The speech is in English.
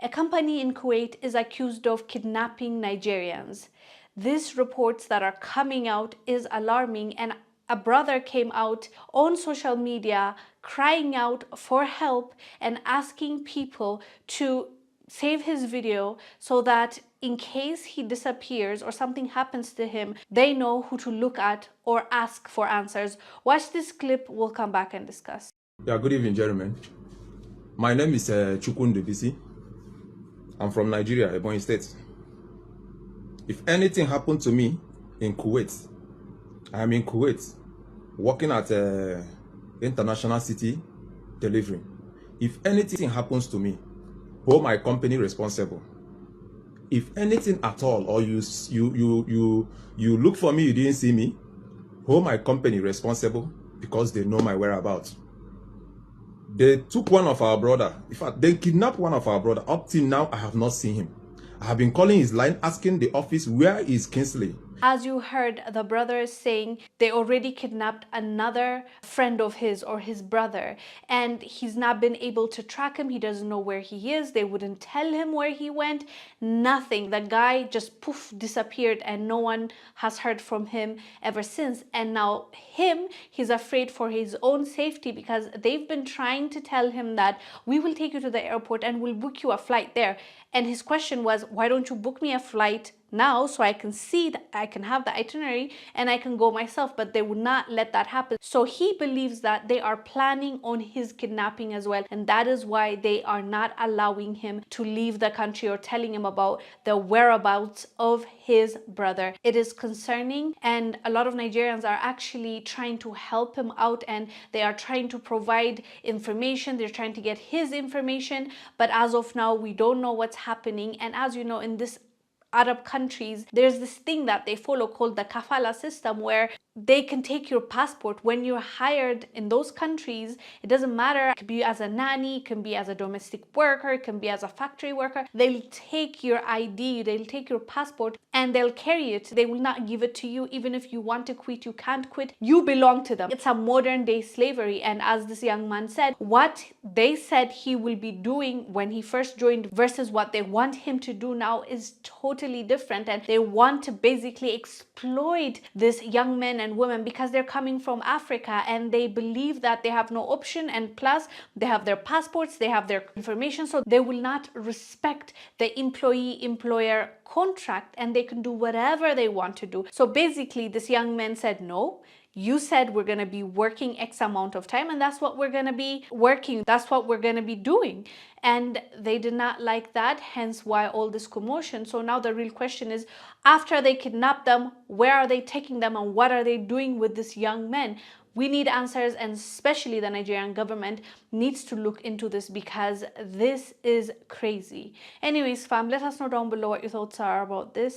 A company in Kuwait is accused of kidnapping Nigerians. These reports that are coming out is alarming, and a brother came out on social media crying out for help and asking people to save his video so that in case he disappears or something happens to him, they know who to look at or ask for answers. Watch this clip, we'll come back and discuss. Yeah, good evening, gentlemen. My name is Chukwundu Bisi. I'm from Nigeria, Ebonyi State. If anything happened to me in Kuwait, I am in Kuwait, working at international city delivering. If anything happens to me, hold my company responsible. If anything at all, or you look for me, you didn't see me, hold my company responsible because they know my whereabouts. They took one of our brother. In fact, they kidnapped one of our brother. Up till now, I have not seen him. I have been calling his line, asking the office, where is Kingsley? As you heard, the brother is saying they already kidnapped another friend of his or his brother, and he's not been able to track him. He doesn't know where he is. They wouldn't tell him where he went. Nothing. The guy just poof disappeared, and no one has heard from him ever since. And now he's afraid for his own safety because they've been trying to tell him that we will take you to the airport and we'll book you a flight there. And his question was, why don't you book me a flight now so I can see that I can have the itinerary and I can go myself? But they would not let that happen. So he believes that they are planning on his kidnapping as well, and that is why they are not allowing him to leave the country or telling him about the whereabouts of his brother. It is concerning, and a lot of Nigerians are actually trying to help him out, and they are trying to provide information. They're trying to get his information, but as of now we don't know what's happening. And as you know, in this Arab countries, there's this thing that they follow called the kafala system, where they can take your passport when you're hired in those countries. It doesn't matter, it could be as a nanny, it can be as a domestic worker, it can be as a factory worker. They'll take your ID, they'll take your passport and they'll carry it. They will not give it to you. Even if you want to quit, you can't quit. You belong to them. It's a modern day slavery. And as this young man said, what they said he will be doing when he first joined versus what they want him to do now is totally different. And they want to basically exploit these young men and women because they're coming from Africa and they believe that they have no option, and plus they have their passports, they have their information, so they will not respect the employee-employer contract and they can do whatever they want to do. So basically this young man said, no, you said we're going to be working X amount of time and that's what we're going to be working. That's what we're going to be doing. And they did not like that, hence why all this commotion. So now the real question is, after they kidnap them, where are they taking them and what are they doing with this young men? We need answers, and especially the Nigerian government needs to look into this because this is crazy. Anyways, fam, let us know down below what your thoughts are about this.